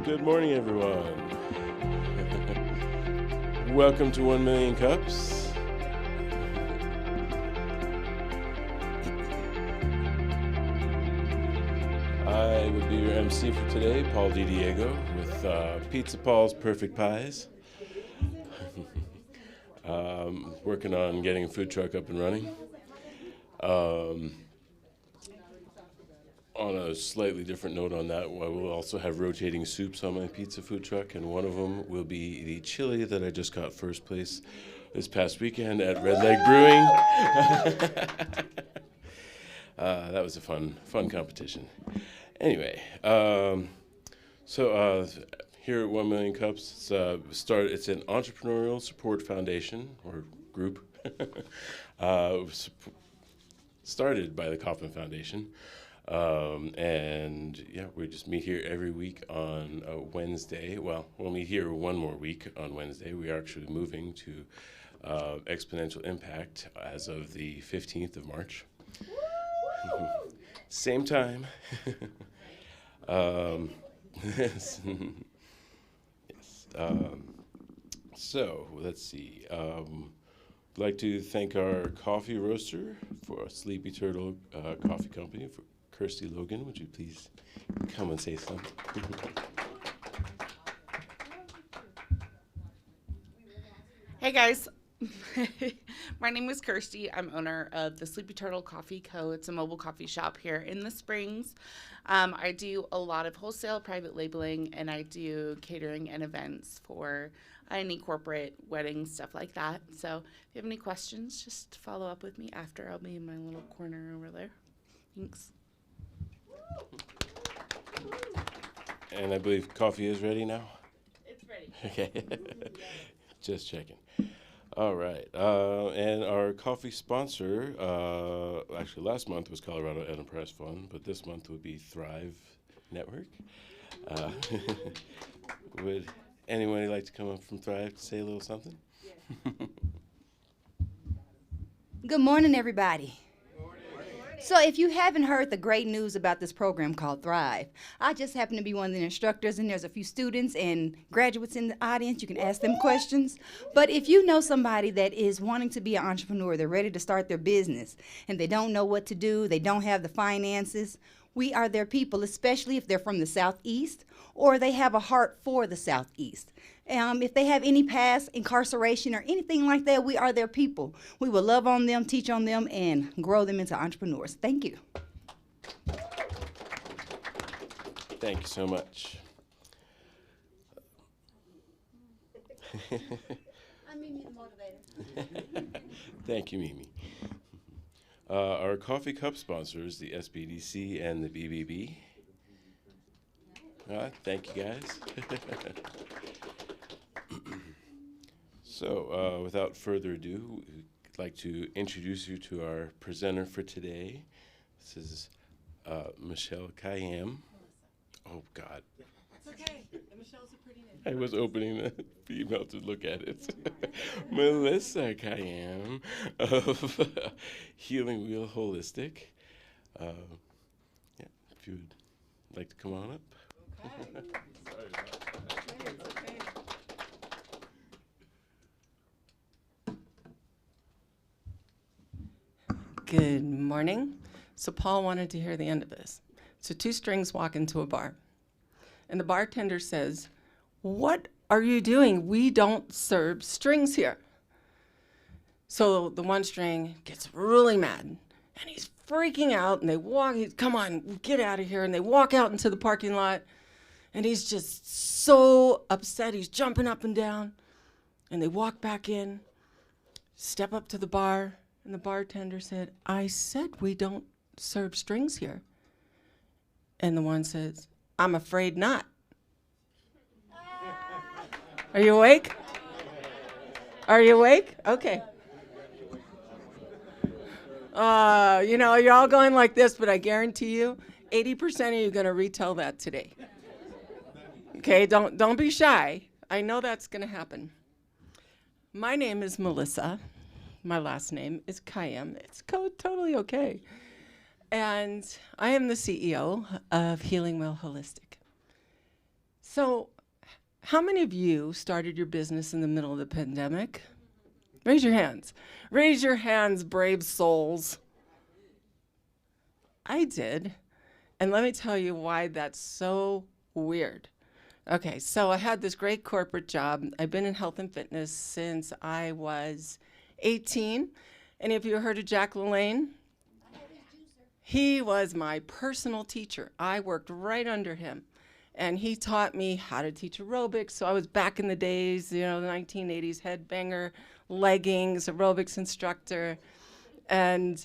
Good morning, everyone. Welcome to 1 Million Cups. I will be your MC for today, Paul DiDiego, with Pizza Paul's Perfect Pies. Working on getting a food truck up and running. On a slightly different note on that, I will also have rotating soups on my pizza food truck, and one of them will be the chili that I just got first place this past weekend at Red Leg Brewing. That was a fun competition. Anyway, so here at 1 Million Cups, it's an entrepreneurial support foundation or group started by the Kauffman Foundation. And yeah, we just meet here every week on Wednesday. Well, we'll meet here one more week on Wednesday. We are actually moving to Exponential Impact as of the 15th of March. Same time. Yes. So let's see. I'd like to thank our coffee roaster for Sleepy Turtle Coffee Company, for Kirsty Logan. Would you please come and say something? Hey guys, my name is Kirsty. I'm owner of the Sleepy Turtle Coffee Co. It's a mobile coffee shop here in the Springs. I do a lot of wholesale private labeling, and I do catering and events for any corporate weddings, stuff like that. So if you have any questions, just follow up with me after. I'll be in my little corner over there. Thanks. And I believe coffee is ready now? It's ready. Okay. Just checking. All right. And our coffee sponsor, actually last month was Colorado Enterprise Fund, but this month would be Thrive Network. Would anyone like to come up from Thrive to say a little something? Yeah. Good morning, everybody. So if you haven't heard the great news about this program called Thrive, I just happen to be one of the instructors, and there's a few students and graduates in the audience. You can ask them questions. But if you know somebody that is wanting to be an entrepreneur, they're ready to start their business, and they don't know what to do, they don't have the finances, we are their people, especially if they're from the Southeast or they have a heart for the Southeast. If they have any past incarceration or anything like that, we are their people. We will love on them, teach on them, and grow them into entrepreneurs. Thank you. Thank you so much. I'm Mimi the motivator. Thank you, Mimi. Our coffee cup sponsors, the SBDC and the BBB. Thank you, guys. So, without further ado, I'd like to introduce you to our presenter for today. This is Michelle Caiyem. Oh, God. It's okay. Michelle's a pretty name. I was opening the email to look at it. Melissa Caiyem of Healing Wheel Holistic. Yeah, if you would like to come on up. Okay. Sorry about that. It's okay. Good morning. So Paul wanted to hear the end of this. So two strings walk into a bar, and the bartender says, "What are you doing? We don't serve strings here." So the one string gets really mad, and he's freaking out, and come on, get out of here. And they walk out into the parking lot, and he's just so upset. He's jumping up and down, and they walk back in, step up to the bar, and the bartender said, "I said we don't serve strings here." And the one says, "I'm afraid not." Are you awake? Are you awake? Okay. You're all going like this, but I guarantee you, 80% of you are going to retell that today. Okay, don't be shy. I know that's going to happen. My name is Melissa. My last name is Caiyem. It's totally okay. And I am the CEO of Healing Wheel Holistic. So, how many of you started your business in the middle of the pandemic? Raise your hands. Raise your hands, brave souls. I did. And let me tell you why that's so weird. Okay, so I had this great corporate job. I've been in health and fitness since I was 18. Any of you heard of Jack LaLanne? He was my personal teacher. I worked right under him. And he taught me how to teach aerobics. So I was back in the days, the 1980s, headbanger, leggings, aerobics instructor. And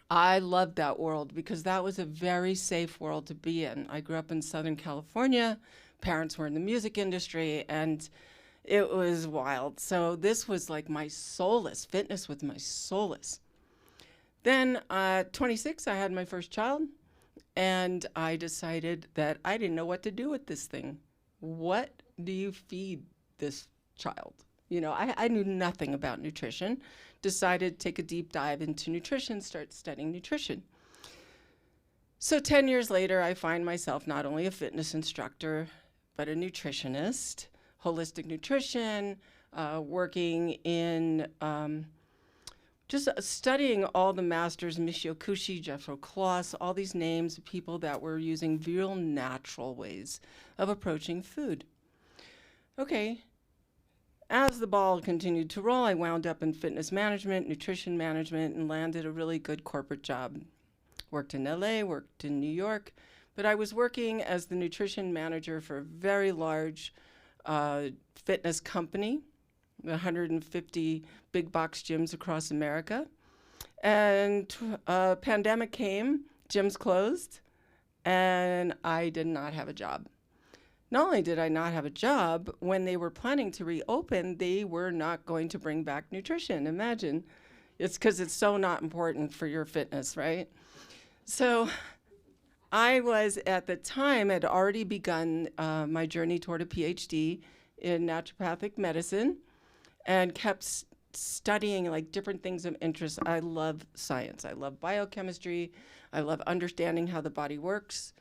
I loved that world because that was a very safe world to be in. I grew up in Southern California. Parents were in the music industry, and it was wild. So this was like my solace. Fitness was my solace. Then at 26, I had my first child, and I decided that I didn't know what to do with this thing. What do you feed this child? I knew nothing about nutrition. Decided to take a deep dive into nutrition, start studying nutrition. So 10 years later, I find myself not only a fitness instructor, but a nutritionist, holistic nutrition, working in just studying all the masters, Michio Kushi, Jethro Kloss, all these names of people that were using real natural ways of approaching food. Okay. As the ball continued to roll, I wound up in fitness management, nutrition management, and landed a really good corporate job. Worked in LA, worked in New York, but I was working as the nutrition manager for a very large fitness company, 150 big box gyms across America. And a pandemic came, gyms closed, and I did not have a job. Not only did I not have a job, when they were planning to reopen, they were not going to bring back nutrition. Imagine. It's because it's so not important for your fitness, right? So I was, at the time, had already begun my journey toward a PhD in naturopathic medicine and kept studying like different things of interest. I love science. I love biochemistry. I love understanding how the body works.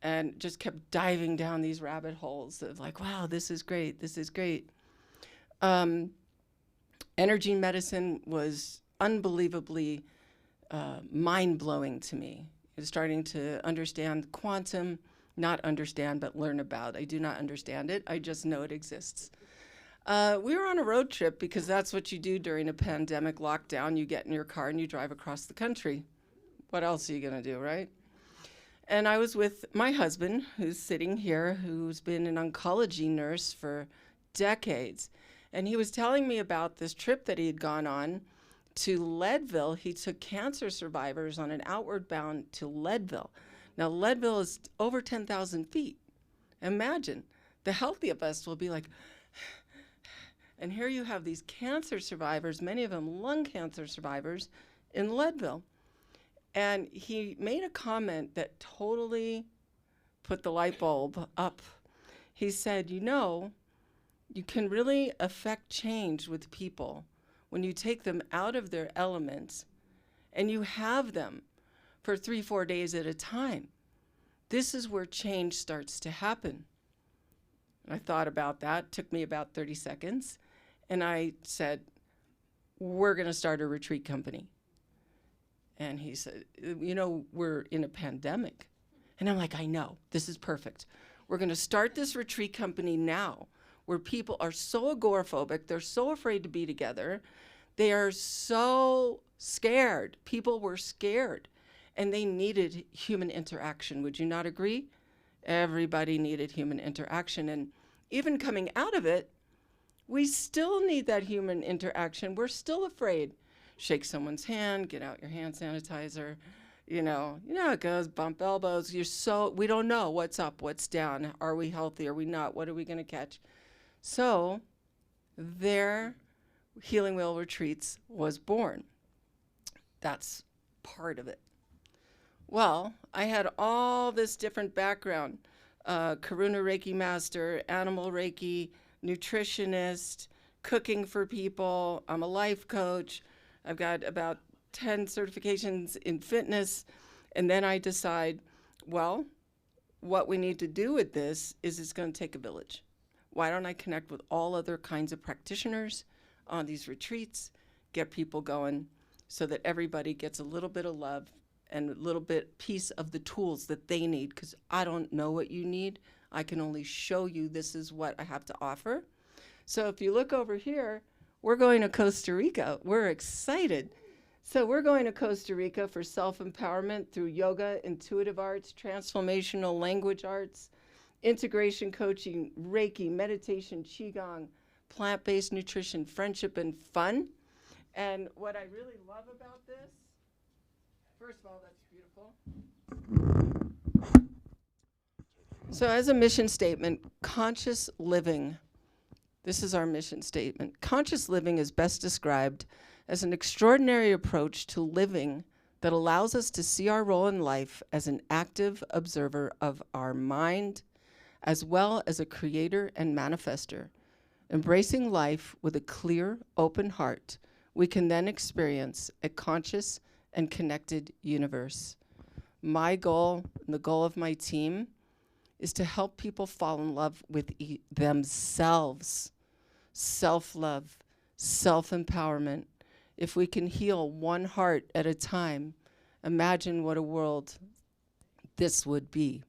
And just kept diving down these rabbit holes of like, wow, this is great, this is great. Energy medicine was unbelievably mind-blowing to me. I was starting to understand quantum, not understand, but learn about. I do not understand it, I just know it exists. We were on a road trip because that's what you do during a pandemic lockdown. You get in your car and you drive across the country. What else are you gonna do, right? And I was with my husband, who's sitting here, who's been an oncology nurse for decades. And he was telling me about this trip that he had gone on to Leadville. He took cancer survivors on an outward bound to Leadville. Now, Leadville is over 10,000 feet. Imagine, the healthy of us will be like, and here you have these cancer survivors, many of them lung cancer survivors, in Leadville. And he made a comment that totally put the light bulb up. He said, you can really affect change with people when you take them out of their elements and you have them for 3-4 days at a time. This is where change starts to happen. I thought about that. It took me about 30 seconds. And I said, we're going to start a retreat company. And he said, we're in a pandemic. And I'm like, I know, this is perfect. We're going to start this retreat company now where people are so agoraphobic. They're so afraid to be together. They are so scared. People were scared. And they needed human interaction. Would you not agree? Everybody needed human interaction. And even coming out of it, we still need that human interaction. We're still afraid. Shake someone's hand, get out your hand sanitizer, how it goes, bump elbows. We don't know what's up, what's down. Are we healthy? Are we not? What are we going to catch? So their Healing Wheel Retreats was born. That's part of it. Well, I had all this different background, Karuna Reiki master, animal Reiki, nutritionist, cooking for people. I'm a life coach. I've got about 10 certifications in fitness. And then I decide, well, what we need to do with this is it's going to take a village. Why don't I connect with all other kinds of practitioners on these retreats, get people going so that everybody gets a little bit of love and a little bit piece of the tools that they need, because I don't know what you need. I can only show you this is what I have to offer. So if you look over here, we're going to Costa Rica. We're excited. So we're going to Costa Rica for self-empowerment through yoga, intuitive arts, transformational language arts, integration coaching, Reiki, meditation, Qigong, plant-based nutrition, friendship, and fun. And what I really love about this, first of all, that's beautiful. So as a mission statement, conscious living. This is our mission statement. Conscious living is best described as an extraordinary approach to living that allows us to see our role in life as an active observer of our mind, as well as a creator and manifester. Embracing life with a clear, open heart, we can then experience a conscious and connected universe. My goal, and the goal of my team, is to help people fall in love with themselves. Self-love, self-empowerment. If we can heal one heart at a time, imagine what a world this would be.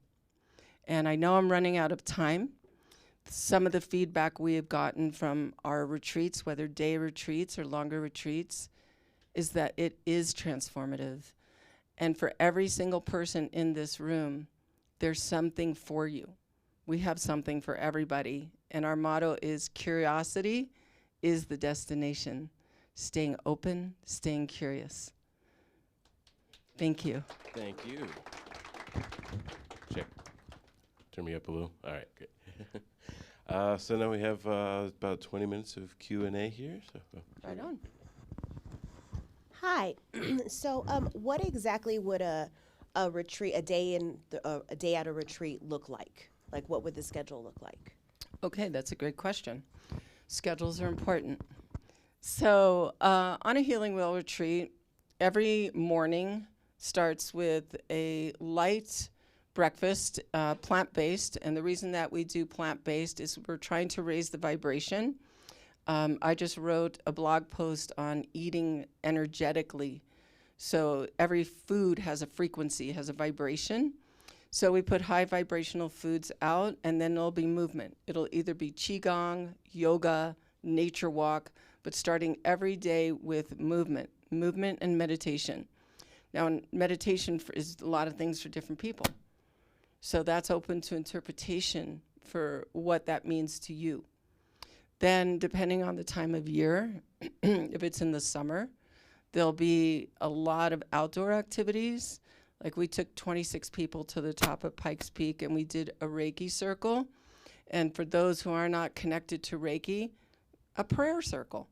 And I know I'm running out of time. Some of the feedback we have gotten from our retreats, whether day retreats or longer retreats, is that it is transformative. And for every single person in this room, there's something for you. We have something for everybody. And our motto is curiosity is the destination. Staying open, staying curious. Thank you. Thank you. Check. Turn me up a little. All right, good. So now we have about 20 minutes of Q&A here. So Right on. Hi. So, what exactly would a retreat, a day at a retreat look like? Like, what would the schedule look like? Okay, that's a great question. Schedules are important. So, on a Healing Wheel retreat, every morning starts with a light breakfast, plant-based, and the reason that we do plant-based is we're trying to raise the vibration. I just wrote a blog post on eating energetically. So every food has a frequency, has a vibration. So we put high vibrational foods out, and then there'll be movement. It'll either be Qigong, yoga, nature walk, but starting every day with movement and meditation. Now, meditation is a lot of things for different people. So that's open to interpretation for what that means to you. Then, depending on the time of year, if it's in the summer, there'll be a lot of outdoor activities. Like we took 26 people to the top of Pikes Peak and we did a Reiki circle. And for those who are not connected to Reiki, a prayer circle.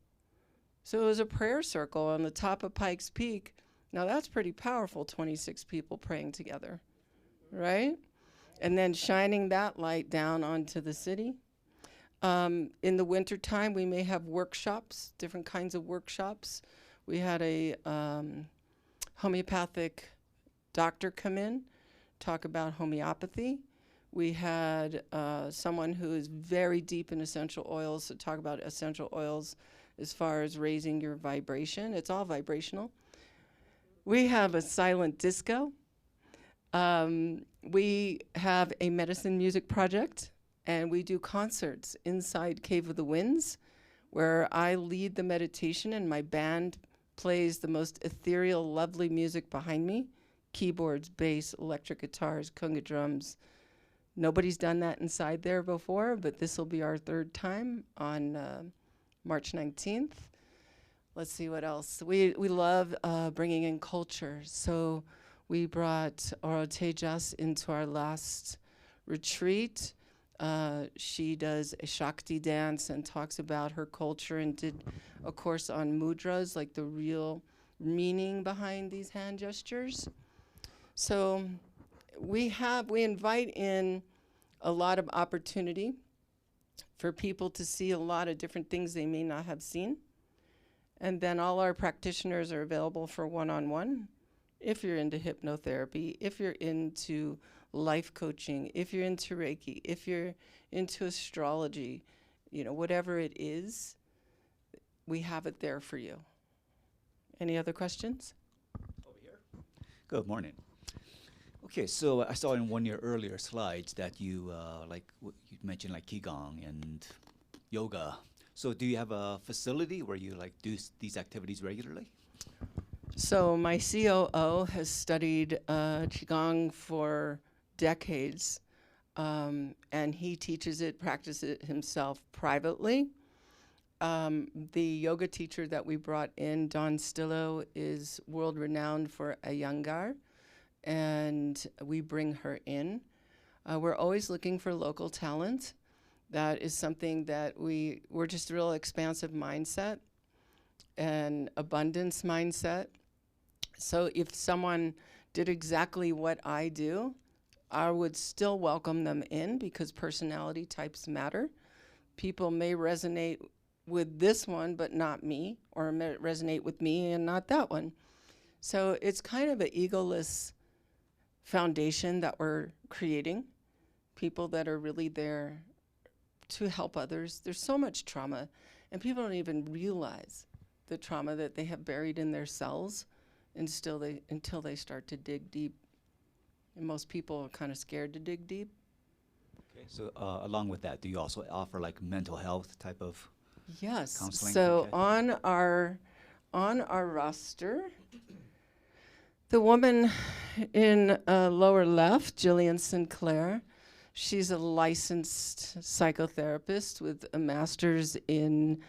So it was a prayer circle on the top of Pikes Peak. Now that's pretty powerful, 26 people praying together, right? And then shining that light down onto the city. In the wintertime, we may have workshops, different kinds of workshops. We had a homeopathic doctor come in, talk about homeopathy. We had someone who is very deep in essential oils to talk about essential oils as far as raising your vibration. It's all vibrational. We have a silent disco. We have a medicine music project, and we do concerts inside Cave of the Winds, where I lead the meditation and my band plays the most ethereal, lovely music behind me. Keyboards, bass, electric guitars, conga drums. Nobody's done that inside there before, but this will be our third time on March 19th. Let's see what else. We love bringing in culture. So we brought Oro Tejas into our last retreat. She does a Shakti dance and talks about her culture and did a course on mudras, like the real meaning behind these hand gestures. So we invite in a lot of opportunity for people to see a lot of different things they may not have seen. And then all our practitioners are available for one-on-one. If you're into hypnotherapy, if you're into life coaching, if you're into Reiki, if you're into astrology, whatever it is, we have it there for you. Any other questions? Over here. Good morning. Okay, so I saw in one of your earlier slides that you you mentioned like qigong and yoga. So do you have a facility where you do these activities regularly? So my COO has studied qigong for decades, and he teaches it, practices it himself privately. The yoga teacher that we brought in, Dawn Stillo, is world renowned for Iyengar, and we bring her in. We're always looking for local talent. That is something that we're just a real expansive mindset and abundance mindset. So if someone did exactly what I do, I would still welcome them in because personality types matter. People may resonate with this one, but not me, or may resonate with me and not that one. So it's kind of an egoless foundation that we're creating, people that are really there to help others. There's so much trauma, and people don't even realize the trauma that they have buried in their cells until they start to dig deep. And most people are kind of scared to dig deep. Okay, so along with that, do you also offer mental health type of Yes. counseling? So Okay. on our roster, the woman in lower left, Jillian Sinclair, she's a licensed psychotherapist with a master's in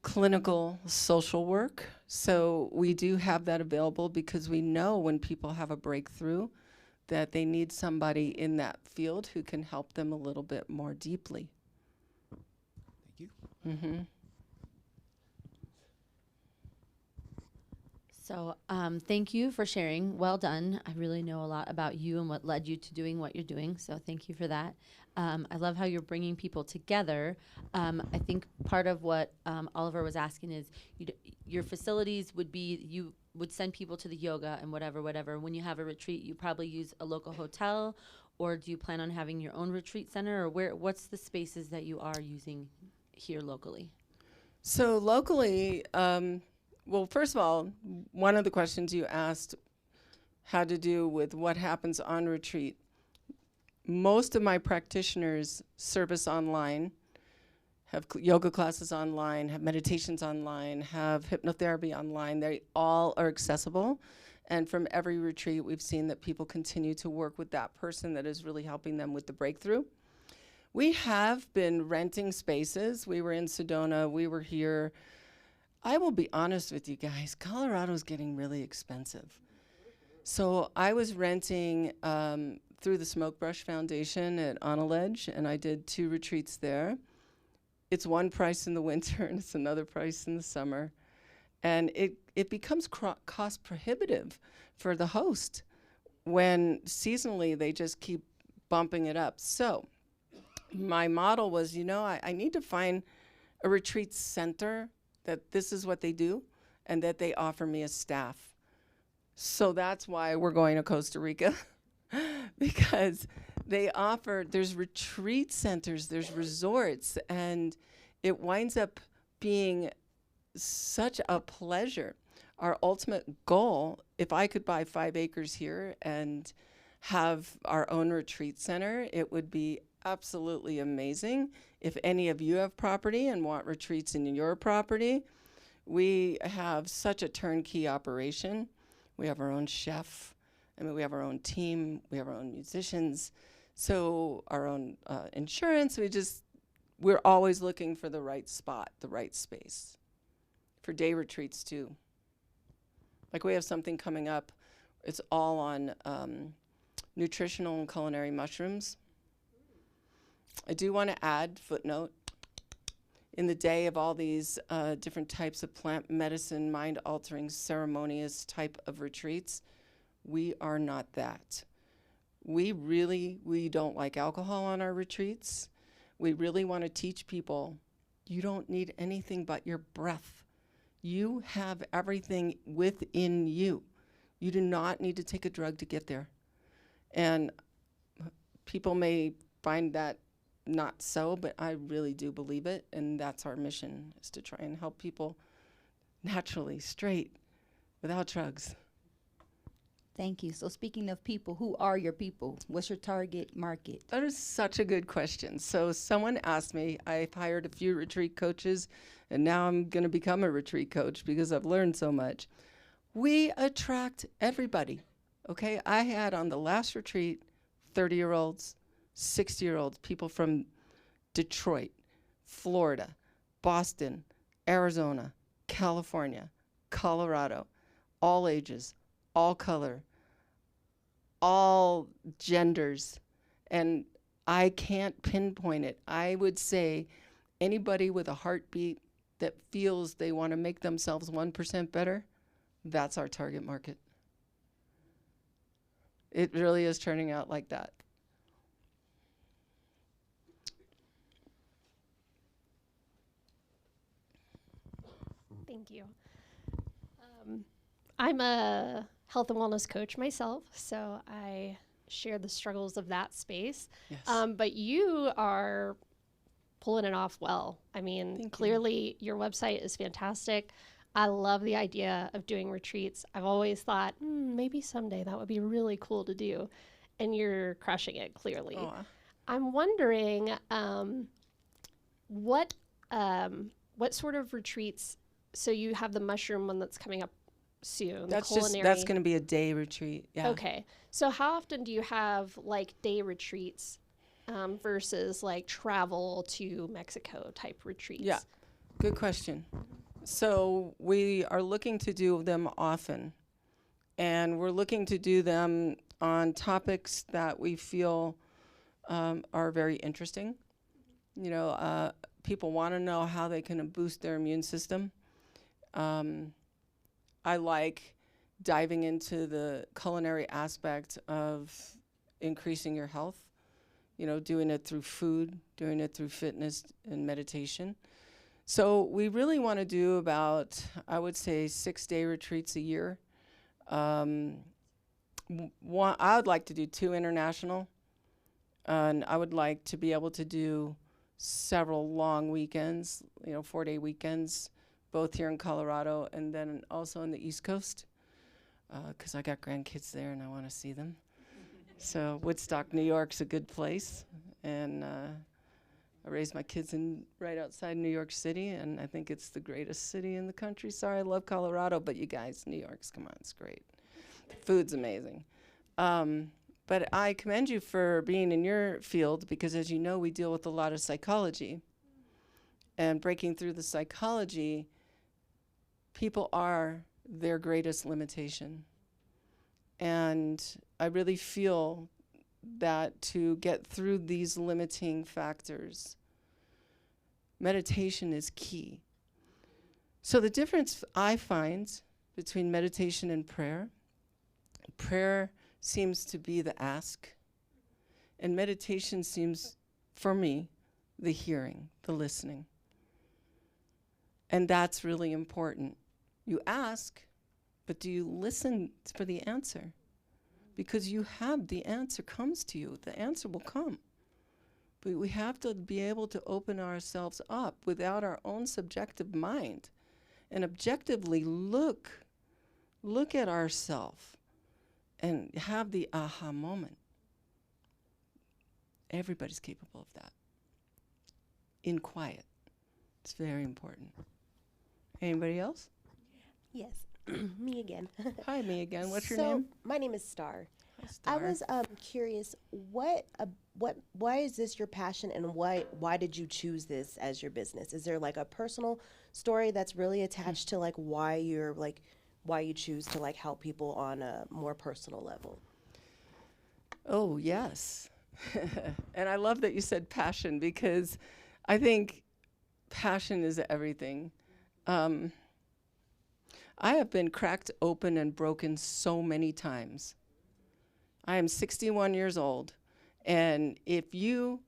clinical social work. So we do have that available because we know when people have a breakthrough that they need somebody in that field who can help them a little bit more deeply. Thank you. Mm-hmm. So thank you for sharing. Well done. I really know a lot about you and what led you to doing what you're doing. So thank you for that. I love how you're bringing people together. I think part of what Oliver was asking is your facilities would be, you would send people to the yoga and whatever. When you have a retreat, you probably use a local hotel, or do you plan on having your own retreat center, or what's the spaces that you are using here locally? So locally, well, first of all, one of the questions you asked had to do with what happens on retreat. Most of my practitioners service online, have yoga classes online, have meditations online, have hypnotherapy online. They all are accessible. And from every retreat, we've seen that people continue to work with that person that is really helping them with the breakthrough. We have been renting spaces. We were in Sedona. We were here. I will be honest with you guys, Colorado's getting really expensive. So I was renting through the Smoke Brush Foundation at Ledge, and I did 2 retreats there. It's one price in the winter, and it's another price in the summer. And it becomes cost prohibitive for the host when seasonally they just keep bumping it up. So my model was, I need to find a retreat center that this is what they do and that they offer me a staff. So that's why we're going to Costa Rica because there's retreat centers, there's resorts, and it winds up being such a pleasure. Our ultimate goal, if I could buy 5 acres here and have our own retreat center, it would be absolutely amazing. If any of you have property and want retreats in your property, we have such a turnkey operation. We have our own chef. We have our own team. We have our own musicians. So our own insurance. We're always looking for the right spot, the right space. For day retreats too. Like we have something coming up. It's all on nutritional and culinary mushrooms. I do want to add, footnote, in the day of all these different types of plant medicine, mind-altering, ceremonious type of retreats, we are not that. We don't like alcohol on our retreats. We really want to teach people, you don't need anything but your breath. You have everything within you. You do not need to take a drug to get there. And people may find that not so, but I really do believe it. And that's our mission, is to try and help people naturally, straight, without drugs. Thank you. So speaking of people, who are your people? What's your target market? That is such a good question. So someone asked me, I've hired a few retreat coaches, and now I'm going to become a retreat coach because I've learned so much. We attract everybody, okay? I had on the last retreat 30-year-olds, 60-year-olds, people from Detroit, Florida, Boston, Arizona, California, Colorado, all ages, all color, all genders, and I can't pinpoint it. I would say anybody with a heartbeat that feels they want to make themselves 1% better, that's our target market. It really is turning out like that. Thank you. I'm a health and wellness coach myself, so I share the struggles of that space. Yes. But you are pulling it off well. I mean, Thank you. clearly your website is fantastic. I love the idea of doing retreats. I've always thought, maybe someday that would be really cool to do. And you're crushing it, clearly. Aw. I'm wondering what sort of retreats. So you have the mushroom one that's coming up soon. That's the culinary. that's going to be a day retreat. Yeah. Okay. So how often do you have like day retreats versus like travel to Mexico type retreats? Yeah. Good question. So we are looking to do them often, and we're looking to do them on topics that we feel are very interesting. You know, people want to know how they can boost their immune system. I like diving into the culinary aspect of increasing your health, you know, doing it through food, doing it through fitness and meditation. So we really want to do about, I would say, 6-day retreats a year. I would like to do 2 international, and I would like to be able to do several long weekends, you know, 4-day weekends, both here in Colorado and then also on the East Coast, because I got grandkids there and I want to see them. So Woodstock, New York's a good place, and I raised my kids right outside New York City, and I think it's the greatest city in the country. Sorry, I love Colorado, but you guys, New York's, come on, it's great. The food's amazing. But I commend you for being in your field, because as you know, we deal with a lot of psychology. And breaking through the psychology, people are their greatest limitation. And I really feel that to get through these limiting factors, meditation is key. So the difference I find between meditation and prayer seems to be the ask, and meditation seems, for me, the hearing, the listening. And that's really important. You ask, but do you listen for the answer? Because you have the answer comes to you. The answer will come. But we have to be able to open ourselves up without our own subjective mind and objectively look at ourselves and have the aha moment. Everybody's capable of that. In quiet. It's very important. Anybody else? Yes, me again. Hi, me again. What's your So, name? my name is Star. Hi, I Star. was curious, why is this your passion, and why did you choose this as your business? Is there like a personal story that's really attached to like why you choose to like help people on a more personal level? Oh, yes. And I love that you said passion, because I think passion is everything. I have been cracked open and broken so many times. I am 61 years old, and if you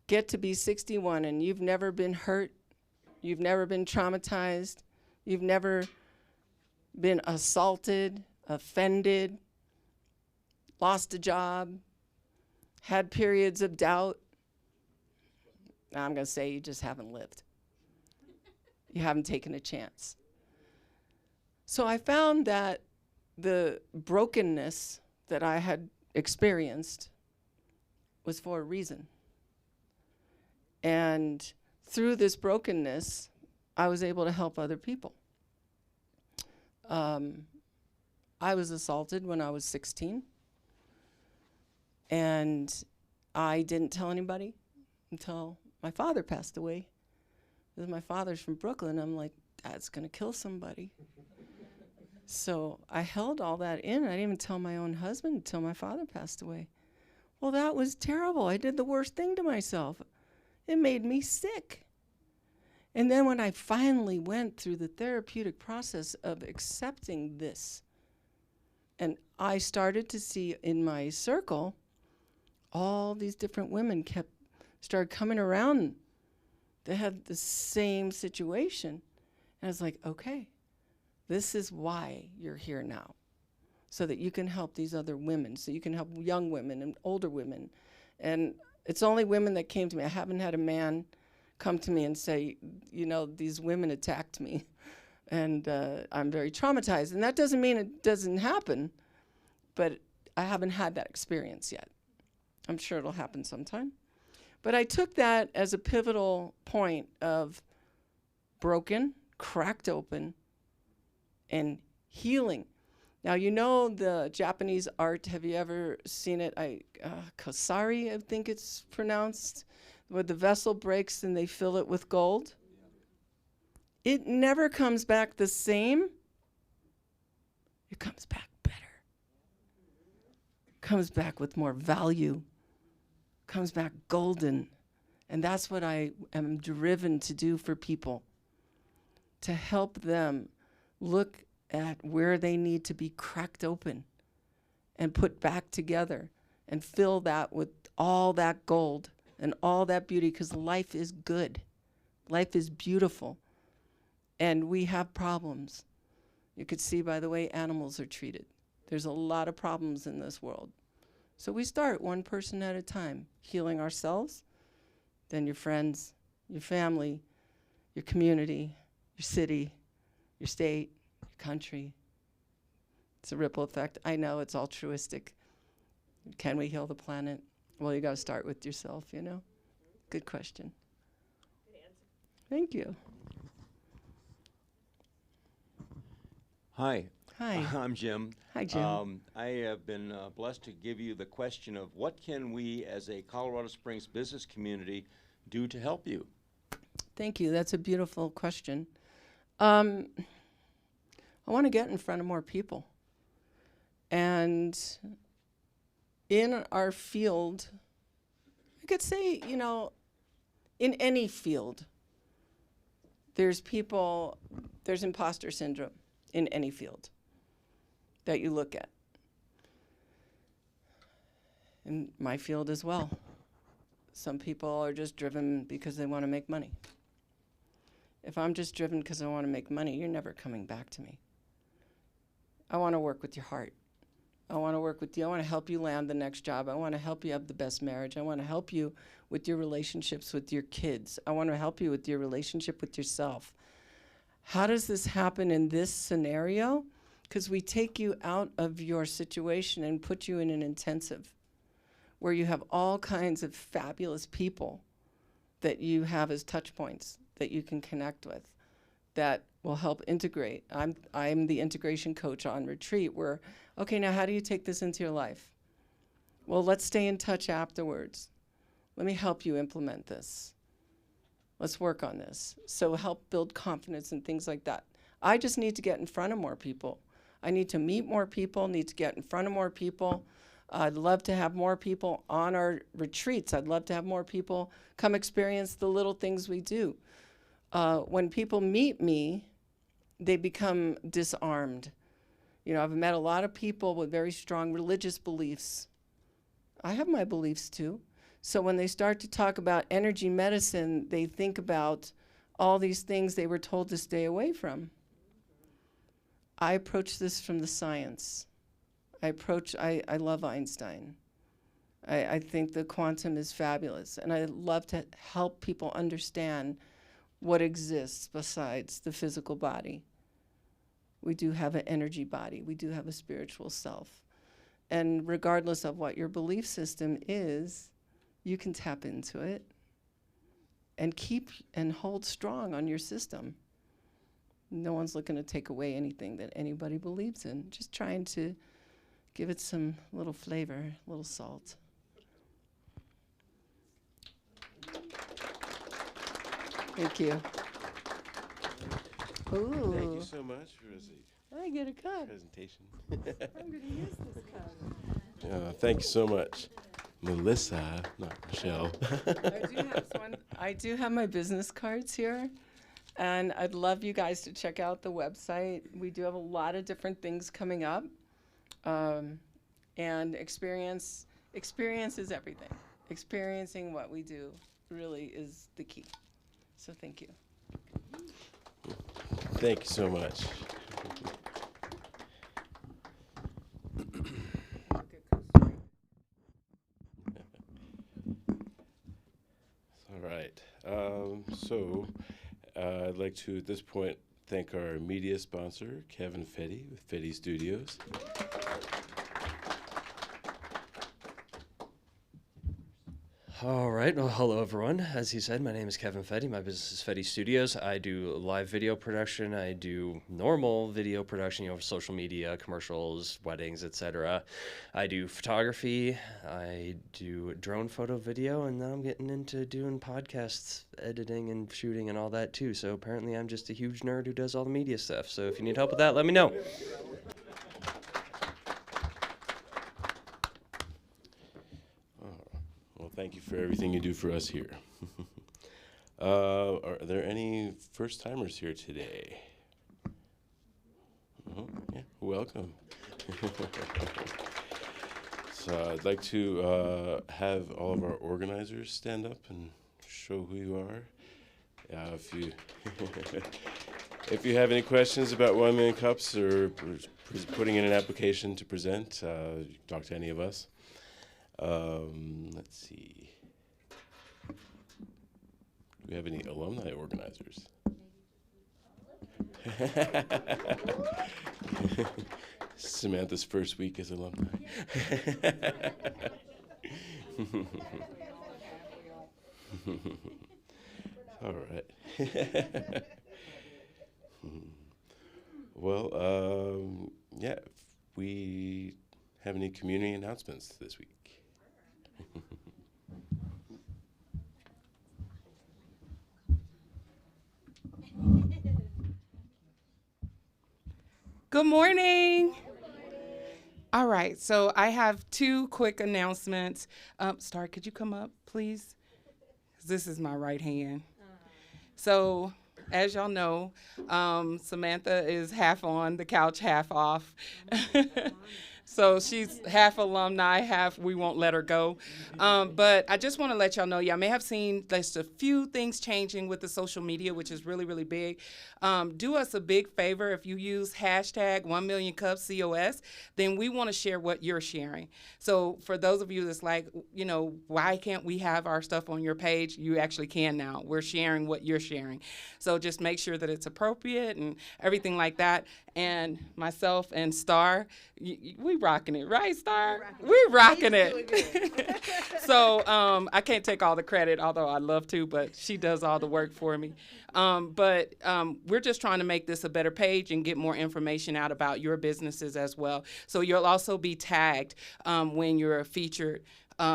get to be 61 and you've never been hurt, you've never been traumatized, you've never been assaulted, offended, lost a job, had periods of doubt. Now I'm going to say you just haven't lived. You haven't taken a chance. So I found that the brokenness that I had experienced was for a reason. And through this brokenness, I was able to help other people. I was assaulted when I was 16. And I didn't tell anybody until my father passed away. Because my father's from Brooklyn. I'm like, Dad's going to kill somebody. So I held all that in. I didn't even tell my own husband until my father passed away. Well, that was terrible. I did the worst thing to myself. It made me sick. And then when I finally went through the therapeutic process of accepting this, and I started to see in my circle, all these different women started coming around. They had the same situation. And I was like, okay, this is why you're here now. So that you can help these other women, so you can help young women and older women. And it's only women that came to me. I haven't had a man come to me and say, you know, these women attacked me. And I'm very traumatized. And that doesn't mean it doesn't happen, but I haven't had that experience yet. I'm sure it'll happen sometime. But I took that as a pivotal point of broken, cracked open, and healing. Now, you know the Japanese art, have you ever seen it? Kosari, I think it's pronounced, where the vessel breaks and they fill it with gold. It never comes back the same. It comes back better. Comes back with more value. Comes back golden. And that's what I am driven to do for people. To help them look at where they need to be cracked open and put back together and fill that with all that gold and all that beauty, because life is good. Life is beautiful. And we have problems. You could see by the way animals are treated. There's a lot of problems in this world. So we start one person at a time, healing ourselves, then your friends, your family, your community, your city, your state, your country. It's a ripple effect. I know it's altruistic. Can we heal the planet? Well, you got to start with yourself, you know? Good question. Good answer. Thank you. Hi. Hi. I'm Jim. Hi, Jim. I have been blessed to give you the question of what can we as a Colorado Springs business community do to help you? Thank you. That's a beautiful question. I want to get in front of more people. And in our field, I could say, you know, in any field, there's imposter syndrome in any field that you look at. In my field as well. Some people are just driven because they want to make money. If I'm just driven because I want to make money, you're never coming back to me. I want to work with your heart. I want to work with you. I want to help you land the next job. I want to help you have the best marriage. I want to help you with your relationships with your kids. I want to help you with your relationship with yourself. How does this happen in this scenario? Because we take you out of your situation and put you in an intensive where you have all kinds of fabulous people that you have as touch points that you can connect with that will help integrate. I'm the integration coach on retreat where, okay, now how do you take this into your life? Well, let's stay in touch afterwards. Let me help you implement this. Let's work on this. So help build confidence and things like that. I just need to get in front of more people. I need to meet more people, need to get in front of more people. I'd love to have more people on our retreats. I'd love to have more people come experience the little things we do. When people meet me, they become disarmed. You know, I've met a lot of people with very strong religious beliefs. I have my beliefs too. So when they start to talk about energy medicine, they think about all these things they were told to stay away from. I approach this from the science. I love Einstein. I think the quantum is fabulous, and I love to help people understand what exists besides the physical body. We do have an energy body. We do have a spiritual self. And regardless of what your belief system is, you can tap into it and keep and hold strong on your system. No one's looking to take away anything that anybody believes in, just trying to give it some little flavor, a little salt. Thank you. Ooh. Thank you so much for this I get a cup. presentation. I'm going to use this cup. Thank you so much, Melissa, not Michelle. I do have my business cards here, and I'd love you guys to check out the website. We do have a lot of different things coming up, and experience is everything. Experiencing what we do really is the key. So thank you. Thank you so much. All right. I'd like to, at this point, thank our media sponsor, Kevin Fedde with Fedde Studios. All right. Well, hello, everyone. As he said, my name is Kevin Fedde. My business is Fedde Studios. I do live video production. I do normal video production, for social media, commercials, weddings, etc. I do photography. I do drone photo video, and now I'm getting into doing podcasts, editing, and shooting, and all that too. So apparently, I'm just a huge nerd who does all the media stuff. So if you need help with that, let me know. Well, thank you for everything you do for us here. Are there any first-timers here today? Yeah, welcome. So I'd like to have all of our organizers stand up and show who you are. If you have any questions about 1 Million Cups or putting in an application to present, you can talk to any of us. Let's see. Do we have any alumni organizers? Samantha's first week as alumni. All right. Well, yeah, if we have any community announcements this week. Good morning. All right, so I have 2 quick announcements. Star, could you come up, please? This is my right hand. So, as y'all know, Samantha is half on the couch, half off. So she's half alumni, half we won't let her go. But I just want to let y'all know, y'all may have seen just a few things changing with the social media, which is really, really big. Do us a big favor. If you use hashtag 1 Million Cups COS, then we want to share what you're sharing. So for those of you that's like, why can't we have our stuff on your page? You actually can now. We're sharing what you're sharing. So just make sure that it's appropriate and everything like that. And myself and Star, we rocking it, right, Star? We rocking it. So I can't take all the credit, although I'd love to, but she does all the work for me. But we're just trying to make this a better page and get more information out about your businesses as well. So you'll also be tagged when you're featured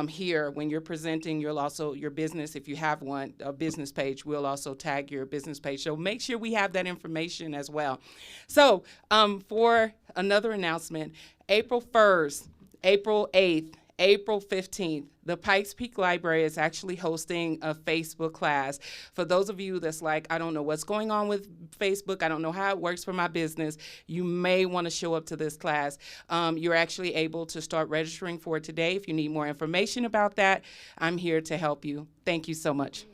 here. When you're presenting, you'll also, your business, if you have one, a business page, we'll also tag your business page. So make sure we have that information as well. So for another announcement, April 1st, April 8th, April 15th, the Pikes Peak Library is actually hosting a Facebook class. For those of you that's like, I don't know what's going on with Facebook, I don't know how it works for my business, you may want to show up to this class. You're actually able to start registering for it today. If you need more information about that, I'm here to help you. Thank you so much.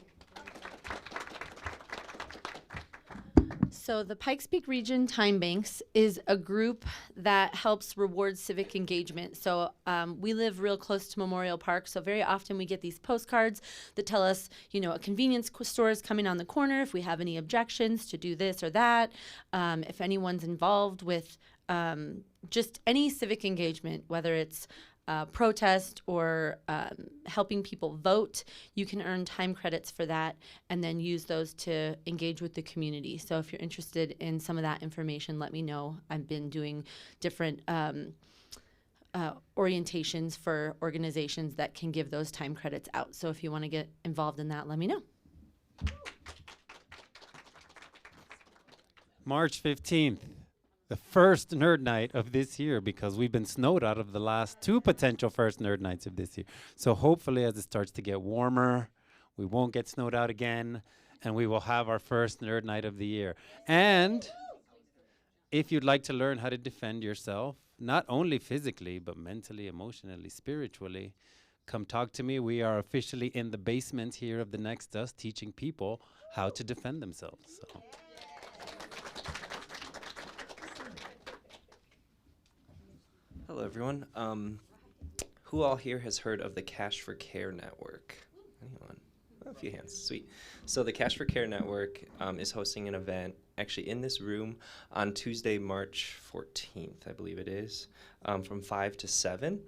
So the Pikes Peak Region Time Banks is a group that helps reward civic engagement. So we live real close to Memorial Park, so very often we get these postcards that tell us, a convenience store is coming on the corner, if we have any objections to do this or that, if anyone's involved with just any civic engagement, whether it's protest or helping people vote, you can earn time credits for that and then use those to engage with the community. So if you're interested in some of that information, let me know. I've been doing different orientations for organizations that can give those time credits out. So if you want to get involved in that, let me know. March 15th. The first nerd night of this year, because we've been snowed out of the last 2 potential first nerd nights of this year. So hopefully as it starts to get warmer, we won't get snowed out again, and we will have our first nerd night of the year. And if you'd like to learn how to defend yourself, not only physically, but mentally, emotionally, spiritually, come talk to me. We are officially in the basement here of the Next Us teaching people how to defend themselves. So. Hello, everyone. Who all here has heard of the Cash for Care Network? Anyone? A few hands. Sweet. So the Cash for Care Network is hosting an event actually in this room on Tuesday, March 14th, I believe it is, from 5 to 7.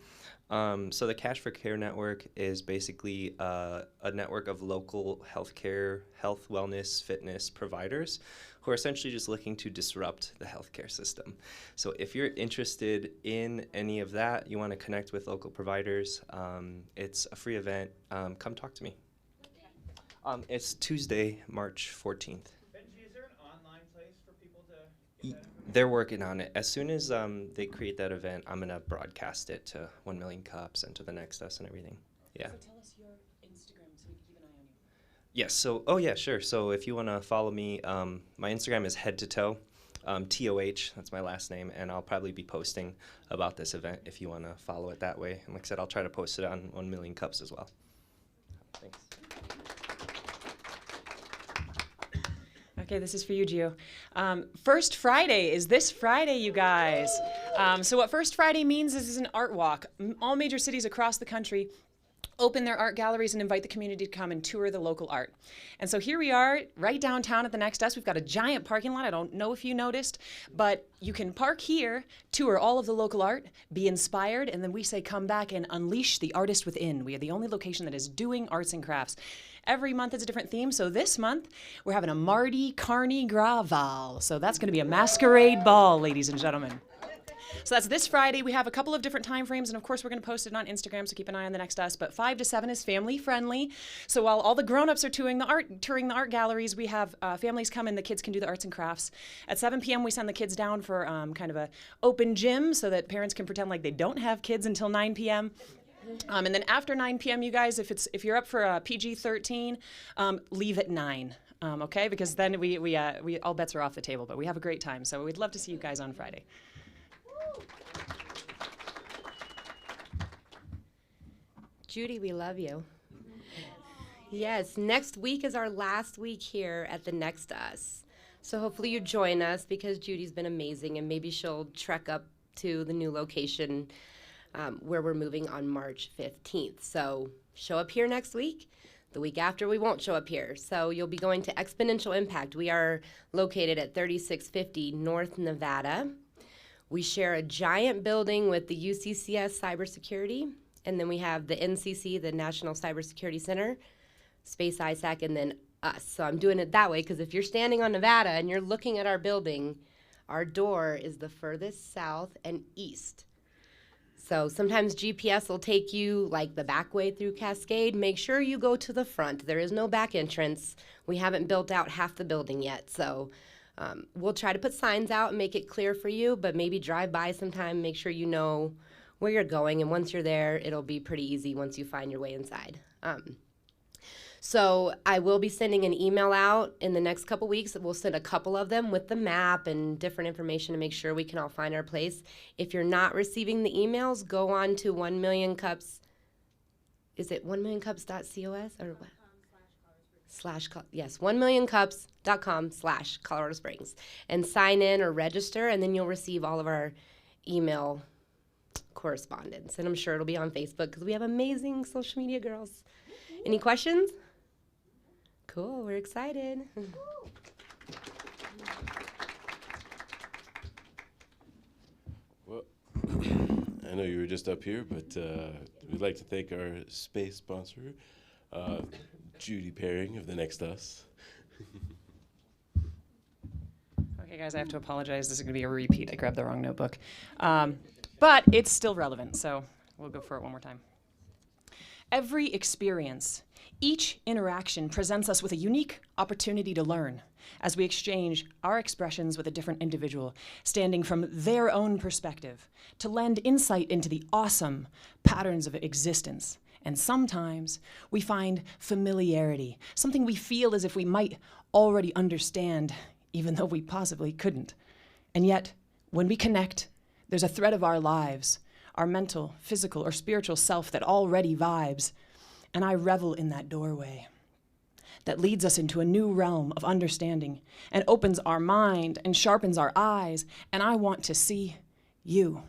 So the Cash for Care Network is basically a network of local healthcare, health, wellness, fitness providers who are essentially just looking to disrupt the healthcare system. So if you're interested in any of that, you want to connect with local providers, it's a free event. Come talk to me. It's Tuesday, March 14th. Benji, is there an online place for people to... They're working on it. As soon as they create that event, I'm going to broadcast it to 1 Million Cups and to the Next Us and everything. Yeah. So tell us your Instagram so we can keep an eye on you. Yes. So, oh yeah, sure. So if you want to follow me, my Instagram is head to toe, TOH. That's my last name, and I'll probably be posting about this event if you want to follow it that way. And like I said, I'll try to post it on 1 Million Cups as well. Thanks. Okay, this is for you, Gio. First Friday is this Friday, you guys. So what First Friday means is an art walk. All major cities across the country open their art galleries and invite the community to come and tour the local art. And so here we are, right downtown at the Next Us. We've got a giant parking lot. I don't know if you noticed, but you can park here, tour all of the local art, be inspired, and then we say come back and unleash the artist within. We are the only location that is doing arts and crafts. Every month is a different theme. So this month, we're having a Mardi Carnival. So that's going to be a masquerade ball, ladies and gentlemen. So that's this Friday. We have a couple of different time frames, and of course, we're going to post it on Instagram, so keep an eye on the Next Us. But 5 to 7 is family friendly. So while all the grown-ups are touring the art galleries, we have families come and the kids can do the arts and crafts. At 7 p.m., we send the kids down for kind of a open gym so that parents can pretend like they don't have kids until 9 p.m. And then after 9 p.m., you guys, if you're up for a PG-13, leave at 9. Okay, because then we all bets are off the table. But we have a great time, so we'd love to see you guys on Friday. Judy, we love you. Yes, next week is our last week here at the Next Us. So hopefully you join us because Judy's been amazing, and maybe she'll trek up to the new location where we're moving on March 15th. So show up here next week. The week after, we won't show up here. So you'll be going to Exponential Impact. We are located at 3650 North Nevada. We share a giant building with the UCCS Cybersecurity, and then we have the NCC, the National Cybersecurity Center, Space ISAC, and then us. So I'm doing it that way because if you're standing on Nevada and you're looking at our building, our door is the furthest south and east. So sometimes GPS will take you like the back way through Cascade. Make sure you go to the front. There is no back entrance. We haven't built out half the building yet. So we'll try to put signs out and make it clear for you, but maybe drive by sometime, make sure you know where you're going. And once you're there, it'll be pretty easy once you find your way inside. So I will be sending an email out in the next couple weeks. We'll send a couple of them with the map and different information to make sure we can all find our place. If you're not receiving the emails, go on to 1 Million Cups. Is it 1millioncups.cos or what? 1millioncups.com/Colorado Springs, and sign in or register, and then you'll receive all of our email correspondence. And I'm sure it'll be on Facebook because we have amazing social media girls. Any questions? Cool, we're excited. Well, I know you were just up here, but we'd like to thank our space sponsor, Judy Pairing of The Next Us. Okay, guys, I have to apologize. This is going to be a repeat. I grabbed the wrong notebook. But it's still relevant, so we'll go for it one more time. Every experience, each interaction presents us with a unique opportunity to learn as we exchange our expressions with a different individual, standing from their own perspective, to lend insight into the awesome patterns of existence. And sometimes we find familiarity, something we feel as if we might already understand, even though we possibly couldn't. And yet, when we connect, there's a thread of our lives, our mental, physical, or spiritual self that already vibes. And I revel in that doorway that leads us into a new realm of understanding and opens our mind and sharpens our eyes. And I want to see you.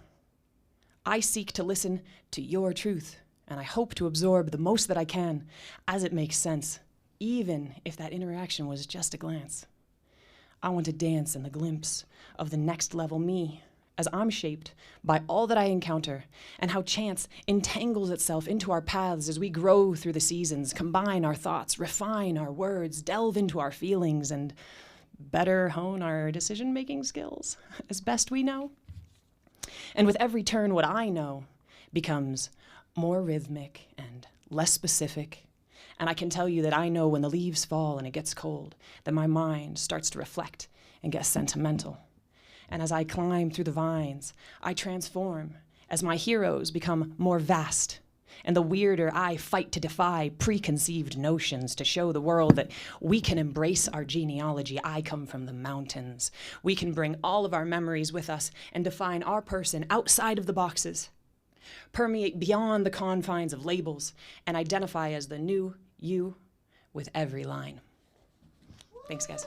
I seek to listen to your truth, and I hope to absorb the most that I can as it makes sense, even if that interaction was just a glance. I want to dance in the glimpse of the next level me, as I'm shaped by all that I encounter and how chance entangles itself into our paths as we grow through the seasons, combine our thoughts, refine our words, delve into our feelings, and better hone our decision-making skills as best we know. And with every turn, what I know becomes more rhythmic and less specific. And I can tell you that I know when the leaves fall and it gets cold, that my mind starts to reflect and get sentimental. And as I climb through the vines, I transform as my heroes become more vast. And the weirder I fight to defy preconceived notions to show the world that we can embrace our genealogy. I come from the mountains. We can bring all of our memories with us and define our person outside of the boxes, permeate beyond the confines of labels, and identify as the new you with every line. Thanks, guys.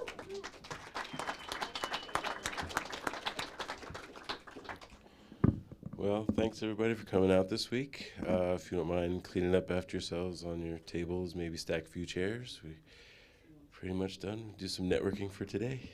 Well, thanks everybody for coming out this week. If you don't mind cleaning up after yourselves on your tables, maybe stack a few chairs. We pretty much done. Do some networking for today.